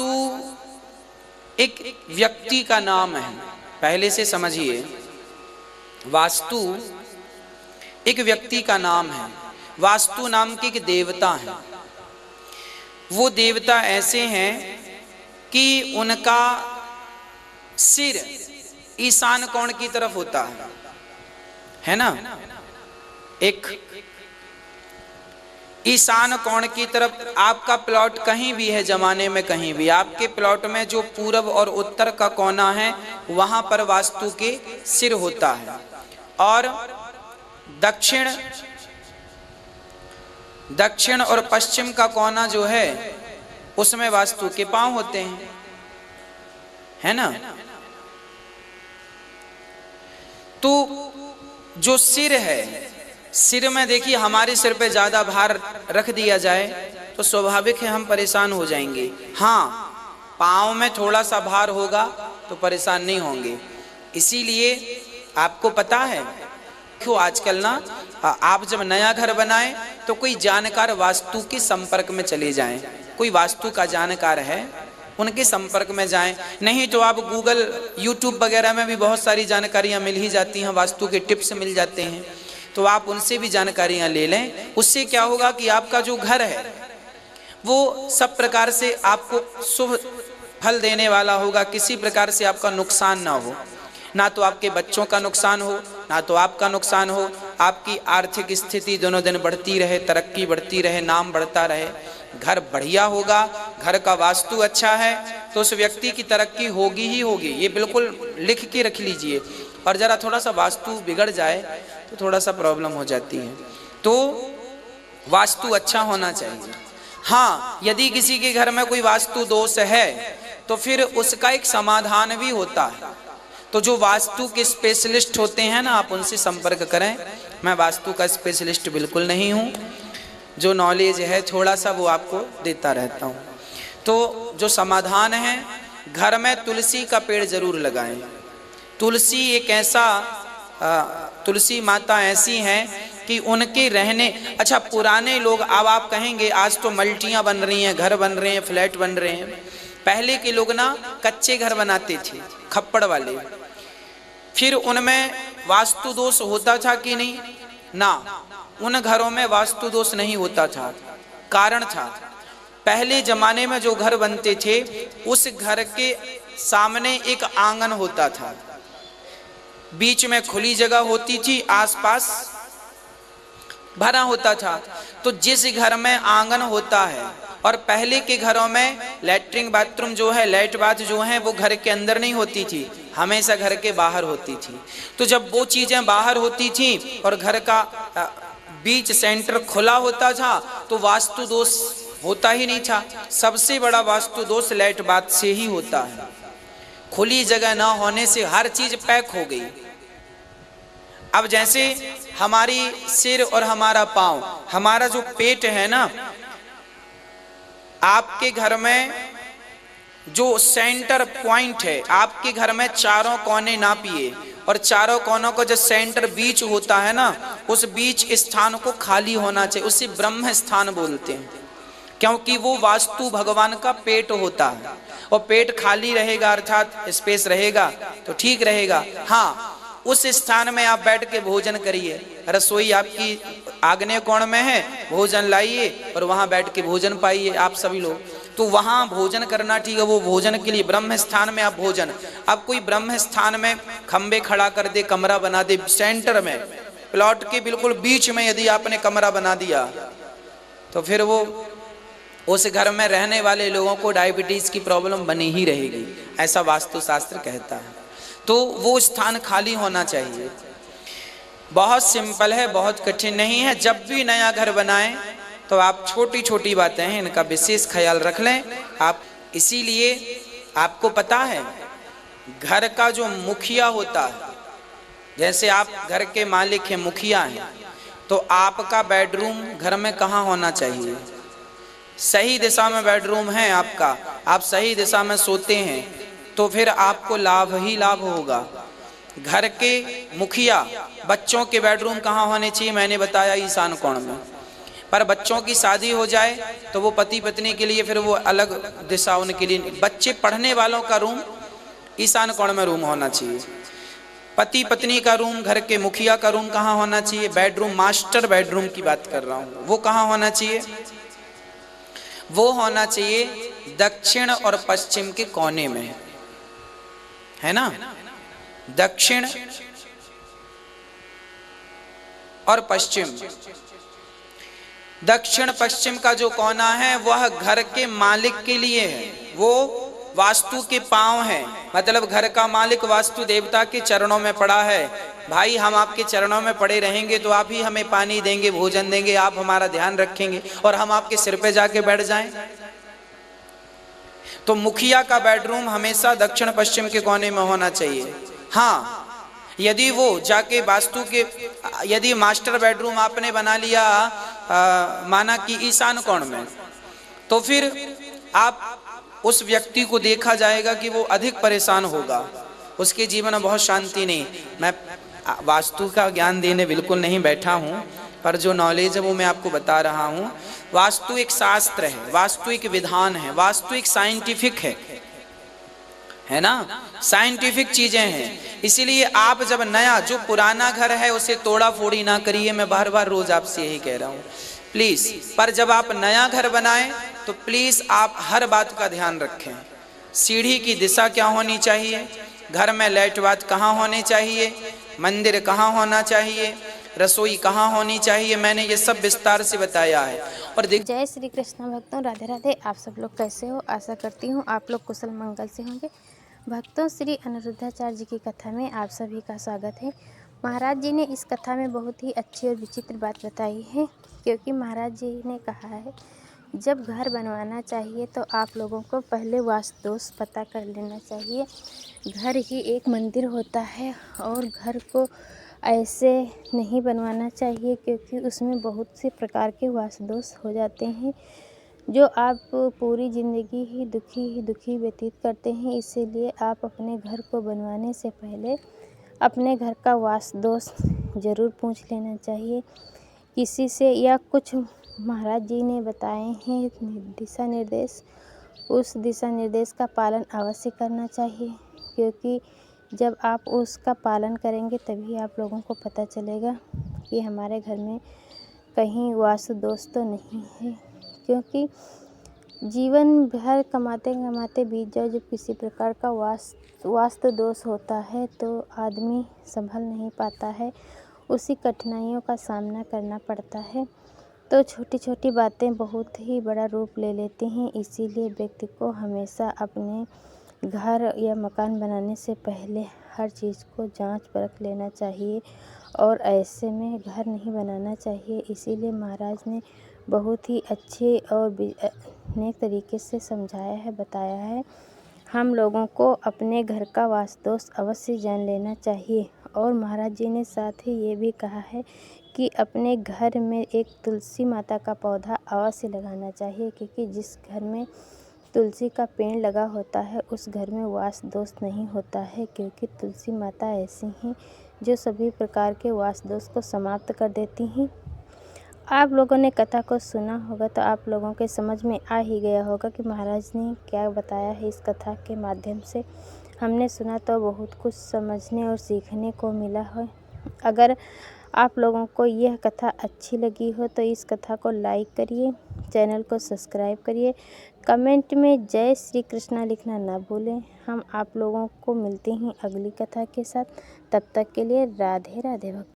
वास्तु एक व्यक्ति का नाम है, पहले से समझिए। वास्तु एक व्यक्ति का नाम है। वास्तु नाम के एक देवता है। वो देवता ऐसे हैं कि उनका सिर ईशान कोण की तरफ होता है ना। एक ईशान कोण की तरफ आपका प्लॉट कहीं भी है जमाने में, कहीं भी आपके प्लॉट में जो पूरब और उत्तर का कोना है वहां पर वास्तु के सिर होता है। और दक्षिण और पश्चिम का कोना जो है उसमें वास्तु के पांव होते हैं, है ना। तो जो सिर है, सिर में देखिए हमारे सिर पे ज्यादा भार रख दिया जाए तो स्वाभाविक है हम परेशान हो जाएंगे। हाँ, पांव में थोड़ा सा भार होगा तो परेशान नहीं होंगे। इसीलिए आपको पता है क्यों आजकल ना आप जब नया घर बनाएं तो कोई जानकार वास्तु के संपर्क में चले जाएं। कोई वास्तु का जानकार है उनके संपर्क में जाएं। नहीं तो आप गूगल यूट्यूब वगैरह में भी बहुत सारी जानकारियां मिल ही जाती हैं, वास्तु के टिप्स मिल जाते हैं, तो आप उनसे भी जानकारियां ले लें। उससे क्या होगा कि आपका जो घर है वो सब प्रकार से आपको शुभ फल देने वाला होगा। किसी प्रकार से आपका नुकसान ना हो, ना तो आपके बच्चों का नुकसान हो, ना तो आपका नुकसान हो। आपकी आर्थिक स्थिति दिनों दिन बढ़ती रहे, तरक्की बढ़ती रहे, नाम बढ़ता रहे, घर बढ़िया होगा। घर का वास्तु अच्छा है तो उस व्यक्ति की तरक्की होगी ही होगी, ये बिल्कुल लिख के रख लीजिए। और जरा थोड़ा सा वास्तु बिगड़ जाए तो थोड़ा सा प्रॉब्लम हो जाती है। तो वास्तु अच्छा होना चाहिए। हाँ, यदि किसी के घर में कोई वास्तु दोष है तो फिर उसका एक समाधान भी होता है। तो जो वास्तु के स्पेशलिस्ट होते हैं ना, आप उनसे संपर्क करें। मैं वास्तु का स्पेशलिस्ट बिल्कुल नहीं हूँ, जो नॉलेज है थोड़ा सा वो आपको देता रहता हूँ। तो जो समाधान है, घर में तुलसी का पेड़ जरूर लगाएं। तुलसी एक ऐसा तुलसी माता ऐसी हैं कि उनके रहने, अच्छा पुराने लोग, अब आप कहेंगे आज तो मल्टियाँ बन रही हैं, घर बन रहे हैं, फ्लैट बन रहे हैं। पहले के लोग ना कच्चे घर बनाते थे, खप्पड़ वाले। फिर उनमें वास्तु दोष होता था कि नहीं? ना, उन घरों में वास्तु दोष नहीं होता था। कारण था, पहले जमाने में जो घर बनते थे उस घर के सामने एक आंगन होता था, बीच में खुली जगह होती थी, आसपास भरा होता था। तो जिस घर में आंगन होता है, और पहले के घरों में लैट्रिन बाथरूम जो है, लैट बाथ जो है, वो घर के अंदर नहीं होती थी, हमेशा घर के बाहर होती थी। तो जब वो चीजें बाहर होती थी और घर का बीच सेंटर खुला होता था तो वास्तु दोष होता ही नहीं था। सबसे बड़ा वास्तु दोष लैट बाथ से ही होता है। खुली जगह ना होने से हर चीज पैक हो गई। अब जैसे हमारी सिर और हमारा पांव, हमारा जो पेट है ना, आपके घर में जो सेंटर पॉइंट है, आपके घर में चारों कोने नापिए और चारों कोनों को जो सेंटर बीच होता है ना, उस बीच स्थान को खाली होना चाहिए। उसे ब्रह्म स्थान बोलते हैं, क्योंकि वो वास्तु भगवान का पेट होता है। और पेट खाली रहेगा अर्थात स्पेस रहेगा तो ठीक रहेगा। हाँ, उस स्थान में आप बैठ के भोजन करिए। रसोई आपकी आग्नेय कोण में है, भोजन लाइए और वहां बैठ के भोजन पाइए आप सभी लोग। तो वहां भोजन करना ठीक है, वो भोजन के लिए ब्रह्म स्थान में आप भोजन। अब कोई ब्रह्म स्थान में खंबे खड़ा कर दे, कमरा बना दे, सेंटर में प्लॉट के बिल्कुल बीच में यदि आपने कमरा बना दिया तो फिर वो उस घर में रहने वाले लोगों को डायबिटीज की प्रॉब्लम बनी ही रहेगी, ऐसा वास्तुशास्त्र कहता है। तो वो स्थान खाली होना चाहिए। बहुत सिंपल है, बहुत कठिन नहीं है। जब भी नया घर बनाएं तो आप छोटी छोटी बातें हैं, इनका विशेष ख्याल रख लें आप। इसीलिए आपको पता है घर का जो मुखिया होता है, जैसे आप घर के मालिक हैं, मुखिया हैं, तो आपका बेडरूम घर में कहाँ होना चाहिए? सही दिशा में बेडरूम है आपका, आप सही दिशा में सोते हैं तो फिर आपको लाभ ही लाभ होगा। घर के मुखिया, बच्चों के बेडरूम कहाँ होने चाहिए? मैंने बताया ईशान कोण में। पर बच्चों की शादी हो जाए तो वो पति पत्नी के लिए फिर वो अलग दिशा उनके लिए। बच्चे पढ़ने वालों का रूम ईशान कोण में रूम होना चाहिए। पति पत्नी का रूम, घर के मुखिया का रूम कहाँ होना चाहिए? बेडरूम, मास्टर बेडरूम की बात कर रहा हूँ, वो कहाँ होना चाहिए? वो होना चाहिए दक्षिण और पश्चिम के कोने में, है ना। दक्षिण और पश्चिम, दक्षिण पश्चिम का जो कोना है वह घर के मालिक के लिए है, वो वास्तु के पांव है। मतलब घर का मालिक वास्तु देवता के चरणों में पड़ा है। भाई हम आपके चरणों में पड़े रहेंगे तो आप ही हमें पानी देंगे, भोजन देंगे, आप हमारा ध्यान रखेंगे, और हम आपके सिर पे जाके बैठ जाएं? तो मुखिया का बेडरूम हमेशा दक्षिण पश्चिम के कोने में होना चाहिए। हाँ, यदि वो जाके वास्तु के, यदि मास्टर बेडरूम आपने बना लिया माना कि ईशान कोण में, तो फिर आप उस व्यक्ति को देखा जाएगा कि वो अधिक परेशान होगा, उसके जीवन में बहुत शांति नहीं। मैं वास्तु का ज्ञान देने बिल्कुल नहीं बैठा हूँ, पर जो नॉलेज है वो मैं आपको बता रहा हूँ। वास्तु एक शास्त्र है, वास्तु एक विधान है, वास्तु एक साइंटिफिक है ना, साइंटिफिक चीजें हैं। इसीलिए आप जब नया, जो पुराना घर है उसे तोड़ा फोड़ी ना करिए, मैं बार बार रोज आपसे यही कह रहा हूँ प्लीज। पर जब आप नया घर बनाएं तो प्लीज आप हर बात का ध्यान रखें। सीढ़ी की दिशा क्या होनी चाहिए, घर में लाइट बात कहाँ होने चाहिए, मंदिर कहाँ होना चाहिए, रसोई कहाँ होनी चाहिए, मैंने ये सब विस्तार से बताया है। और जय श्री कृष्ण भक्तों, राधे राधे। आप सब लोग कैसे हो? आशा करती हूँ आप लोग कुशल मंगल से होंगे। भक्तों, श्री अनिरुद्धाचार्य जी की कथा में आप सभी का स्वागत है। महाराज जी ने इस कथा में बहुत ही अच्छी और विचित्र बात बताई है, क्योंकि महाराज जी ने कहा है जब घर बनवाना चाहिए तो आप लोगों को पहले वास्तु दोष पता कर लेना चाहिए। घर ही एक मंदिर होता है और घर को ऐसे नहीं बनवाना चाहिए, क्योंकि उसमें बहुत से प्रकार के वास्तु दोष हो जाते हैं जो आप पूरी ज़िंदगी ही दुखी व्यतीत करते हैं। इसीलिए आप अपने घर को बनवाने से पहले अपने घर का वास्तु दोष ज़रूर पूछ लेना चाहिए किसी से, या कुछ महाराज जी ने बताए हैं दिशा निर्देश, उस दिशा निर्देश का पालन अवश्य करना चाहिए, क्योंकि जब आप उसका पालन करेंगे तभी आप लोगों को पता चलेगा कि हमारे घर में कहीं वास्तु दोष तो नहीं है। क्योंकि जीवन भर कमाते कमाते बीत जाए, जब किसी प्रकार का वास्तु दोष होता है तो आदमी संभल नहीं पाता है, उसी कठिनाइयों का सामना करना पड़ता है। तो छोटी छोटी बातें बहुत ही बड़ा रूप ले लेती हैं। इसीलिए व्यक्ति को हमेशा अपने घर या मकान बनाने से पहले हर चीज़ को जांच परख लेना चाहिए और ऐसे में घर नहीं बनाना चाहिए। इसीलिए महाराज ने बहुत ही अच्छे और नेक तरीके से समझाया है, बताया है। हम लोगों को अपने घर का वास्तु दोष अवश्य जान लेना चाहिए। और महाराज जी ने साथ ही ये भी कहा है कि अपने घर में एक तुलसी माता का पौधा अवश्य लगाना चाहिए, क्योंकि जिस घर में तुलसी का पेड़ लगा होता है उस घर में वास्तु दोष नहीं होता है, क्योंकि तुलसी माता ऐसी हैं जो सभी प्रकार के वास्तु दोष को समाप्त कर देती हैं। आप लोगों ने कथा को सुना होगा तो आप लोगों के समझ में आ ही गया होगा कि महाराज ने क्या बताया है। इस कथा के माध्यम से हमने सुना तो बहुत कुछ समझने और सीखने को मिला है। अगर आप लोगों को यह कथा अच्छी लगी हो तो इस कथा को लाइक करिए, चैनल को सब्सक्राइब करिए, कमेंट में जय श्री कृष्णा लिखना ना भूलें। हम आप लोगों को मिलते हैं अगली कथा के साथ, तब तक के लिए राधे राधे भक्त।